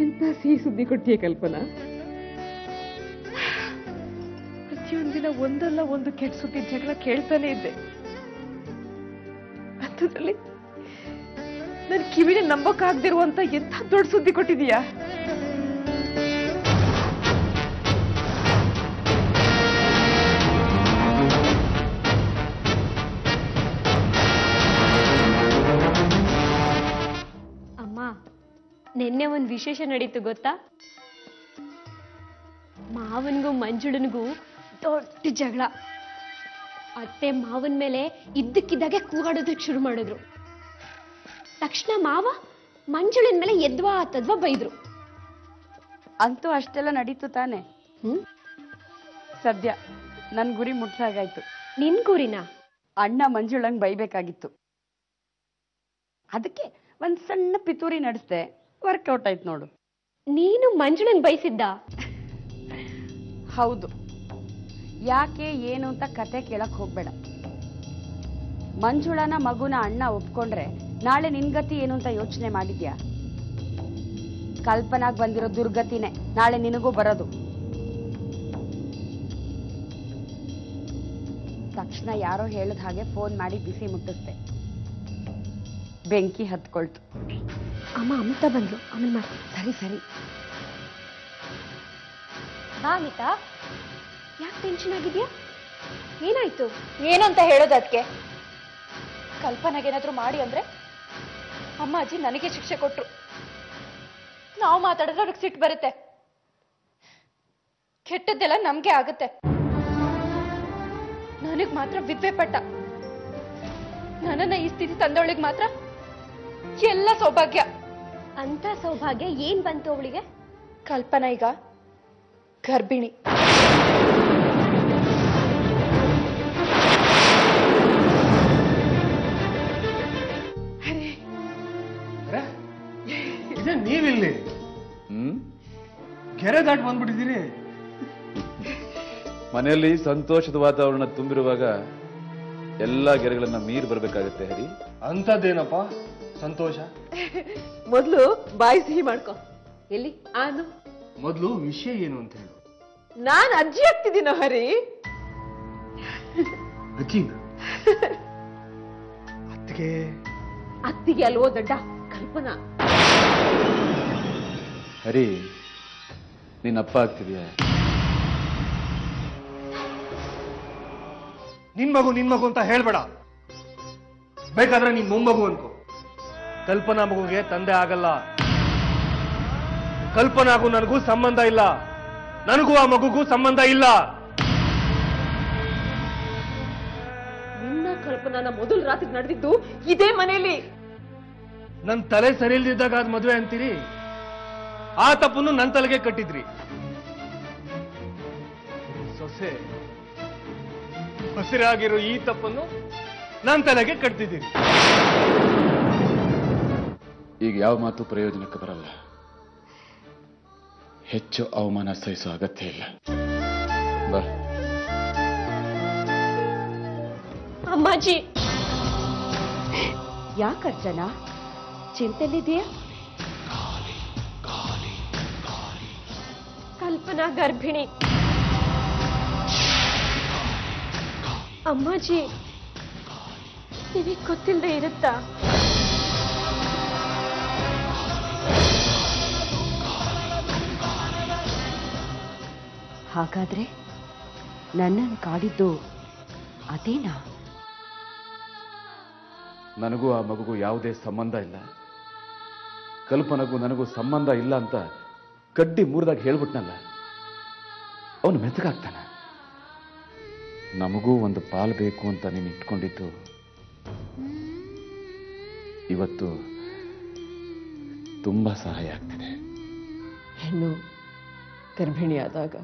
ಎಂತ ಸಿಹಿ ಸುದ್ದಿ ಕೊಟ್ಟಿಯೇ ಕಲ್ಪನಾ. ಪ್ರತಿಯೊಂದಿನ ಒಂದಲ್ಲ ಒಂದು ಕೆಟ್ಟ ಸುದ್ದಿ ಜಗಳ ಕೇಳ್ತಾನೆ ಇದ್ದೆ. ಅಂಥದ್ರಲ್ಲಿ ನನ್ನ ಕಿವಿನ ನಂಬಕ್ಕಾಗ್ದಿರುವಂತ ಎಂಥ ದೊಡ್ಡ ಸುದ್ದಿ ಕೊಟ್ಟಿದೀಯಾ. ಅಮ್ಮ, ನಿನ್ನೆ ಒಂದು ವಿಶೇಷ ನಡೀತು ಗೊತ್ತಾ? ಮಾವನ್ಗೂ ಮಂಜುಳನ್ಗೂ ದೊಡ್ಡ ಜಗಳ. ಅತ್ತೆ ಮಾವನ್ ಮೇಲೆ ಇದ್ದಕ್ಕಿದ್ದಾಗೆ ಕೂಗಾಡೋದಕ್ಕೆ ಶುರು ಮಾಡಿದ್ರು. ತಕ್ಷಣ ಮಾವ ಮಂಜುಳನ್ ಮೇಲೆ ಎದ್ವಾ ತದ್ವಾ ಬೈದ್ರು. ಅಂತೂ ಅಷ್ಟೆಲ್ಲ ನಡೀತು ತಾನೆ. ಸದ್ಯ ನನ್ ಗುರಿ ಮುಟ್ಸಾಗಾಯ್ತು. ನಿನ್ ಗುರಿನ? ಅಣ್ಣ ಮಂಜುಳಂಗ್ ಬೈಬೇಕಾಗಿತ್ತು. ಅದಕ್ಕೆ ಒಂದ್ ಸಣ್ಣ ಪಿತೂರಿ ನಡೆಸ್ದೆ, ವರ್ಕೌಟ್ ಆಯ್ತು ನೋಡು. ನೀನು ಮಂಜುಳನ್ ಬೈಸಿದ್ದ? ಹೌದು. ಯಾಕೆ ಏನು ಅಂತ ಕತೆ ಕೇಳಕ್ ಹೋಗ್ಬೇಡ. ಮಂಜುಳನ ಮಗುನ ಅಣ್ಣ ಒಪ್ಕೊಂಡ್ರೆ ನಾಳೆ ನಿನ್ಗತಿ ಏನು ಅಂತ ಯೋಚನೆ ಮಾಡಿದ್ಯಾ? ಕಲ್ಪನಾಗ್ ಬಂದಿರೋ ದುರ್ಗತಿನೇ ನಾಳೆ ನಿನಗೂ ಬರೋದು. ತಕ್ಷಣ ಯಾರೋ ಹೇಳದ ಹಾಗೆ ಫೋನ್ ಮಾಡಿ ಬಿಸಿ ಮುಟ್ಟಿಸ್ದೆ. ಬೆಂಕಿ ಹತ್ಕೊಳ್ತು. ಅಮ್ಮ ಅಮಿತ ಬಂದ್ಲು, ಆಮೇಲೆ ಮಾಡಿ. ಸರಿ ಸರಿ. ಬಾ ಅಮಿತಾ, ಯಾಕೆ ಟೆನ್ಷನ್ ಆಗಿದ್ಯಾ? ಏನಾಯ್ತು? ಏನು ಅಂತ ಹೇಳೋದು ಅದಕ್ಕೆ? ಕಲ್ಪನಾಗೇನಾದ್ರೂ ಮಾಡಿ ಅಂದ್ರೆ ಅಮ್ಮ ಅಜ್ಜಿ ನನಗೆ ಶಿಕ್ಷೆ ಕೊಟ್ರು. ನಾವು ಮಾತಾಡಿದ್ರೆ ಅವ್ರಿಗೆ ಸಿಟ್ಟು ಬರುತ್ತೆ. ಕೆಟ್ಟದ್ದೆಲ್ಲ ನಮ್ಗೆ ಆಗುತ್ತೆ. ನನಗ್ ಮಾತ್ರ ವಿದ್ವೆ ಪಟ್ಟ. ನನ್ನನ್ನ ಈ ಸ್ಥಿತಿ ತಂದವಳಿಗೆ ಮಾತ್ರ ಎಲ್ಲ ಸೌಭಾಗ್ಯ. ಅಂತ ಸೌಭಾಗ್ಯ ಏನ್ ಬಂತು ಅವಳಿಗೆ? ಕಲ್ಪನಾ ಈಗ ಗರ್ಭಿಣಿ. ನೀವಿಲ್ಲಿ ಗೆರೆ ದಾಟಿ ಬಂದ್ಬಿಟ್ಟಿದ್ದೀರಿ. ಮನೆಯಲ್ಲಿ ಸಂತೋಷದ ವಾತಾವರಣ ತುಂಬಿರುವಾಗ ಎಲ್ಲಾ ಗೆರೆಗಳನ್ನ ಮೀರಿ ಬರ್ಬೇಕಾಗತ್ತೆ ಹರಿ. ಅಂತದ್ದೇನಪ್ಪ ಸಂತೋಷ? ಮೊದ್ಲು ಬಾಯಿ ಸಿಹಿ ಮಾಡ್ಕೊ. ಎಲ್ಲಿ ಆನು? ಮೊದ್ಲು ವಿಷಯ ಏನು ಅಂತ ಹೇಳು. ನಾನ್ ಅಜ್ಜಿ ಆಗ್ತಿದ್ದೀನೋ ಹರಿ. ಅಜ್ಜಿನ? ಅತ್ತಿಗೆ ಅಲ್ವೋ ದಡ್ಡ ಕಲ್ಪನಾ. ಹರಿ, ನೀನ್ ಅಪ್ಪ ಆಗ್ತಿದ್ಯಾ? ನಿನ್ ಮಗು ಅಂತ ಹೇಳ್ಬೇಡ. ಬೇಕಾದ್ರೆ ನಿನ್ ಮೊಮ್ಮಗು ಅನ್ಕೋ. ಕಲ್ಪನಾ ಮಗುಗೆ ತಂದೆ ಆಗಲ್ಲ. ಕಲ್ಪನಾಗೂ ನನಗೂ ಸಂಬಂಧ ಇಲ್ಲ. ನನಗೂ ಆ ಮಗುಗೂ ಸಂಬಂಧ ಇಲ್ಲ. ನಿನ್ನ ಕಲ್ಪನಾನ ಮೊದಲು ರಾತ್ರಿ ನಡೆದಿದ್ದು ಇದೇ ಮನೆಯಲ್ಲಿ. ನನ್ ತಲೆ ಸರಿ ಇಲ್ದಿದ್ದಾಗ ಅದ್ ಮದುವೆ ಅಂತೀರಿ? ಆ ತಪ್ಪನ್ನು ನನ್ನ ತಲೆಗೆ ಕಟ್ಟಿದ್ರಿ. ಸೊಸೆ ಹಸಿರಾಗಿರೋ ಈ ತಪ್ಪನ್ನು ನನ್ನ ತಲೆಗೆ ಕಟ್ತಿದ್ದೀರಿ. ಈಗ ಯಾವ ಮಾತು ಪ್ರಯೋಜನಕ್ಕೆ ಬರಲ್ಲ. ಹೆಚ್ಚು ಅವಮಾನ ಸಹಿಸೋ ಅಗತ್ಯ ಇಲ್ಲ. ಬಾ. ಅಮ್ಮಾಜಿ, ಯಾಕರ್ಜನ ಚಿಂತೆಲಿದೆಯಾ? ಕಲ್ಪನಾ ಗರ್ಭಿಣಿ. ಅಮ್ಮಾಜಿ, ನಿನಗೆ ಗೊತ್ತಿಲ್ಲದೆ ಇರುತ್ತಾ? ಹಾಗಾದ್ರೆ ನನ್ನನ್ನು ಕಾಡಿದ್ದು ಅದೇನಾ? ನನಗೂ ಆ ಮಗುಗೂ ಯಾವುದೇ ಸಂಬಂಧ ಇಲ್ಲ. ಕಲ್ಪನಗೂ ನನಗೂ ಸಂಬಂಧ ಇಲ್ಲ ಅಂತ ಕಡ್ಡಿ ಮೂರ್ದಾಗ ಹೇಳ್ಬಿಟ್ನಲ್ಲ, ಅವನು ಮೆತ್ತಗಾಗ್ತಾನ. ನಮಗೂ ಒಂದು ಪಾಲು ಬೇಕು ಅಂತ ನೀನು ಇಟ್ಕೊಂಡಿದ್ದು ಇವತ್ತು ತುಂಬಾ ಸಹಾಯ ಆಗ್ತಿದೆ. ಹೆಣ್ಣು ಗರ್ಭಿಣಿಯಾದಾಗ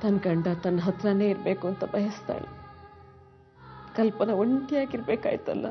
ತನ್ನ ಗಂಡ ತನ್ನ ಹತ್ರನೇ ಇರಬೇಕು ಅಂತ ಬಯಸ್ತಾಳೆ. ಕಲ್ಪನಾ ಒಂಟಿಯಾಗಿರ್ಬೇಕಾಯ್ತಲ್ಲ.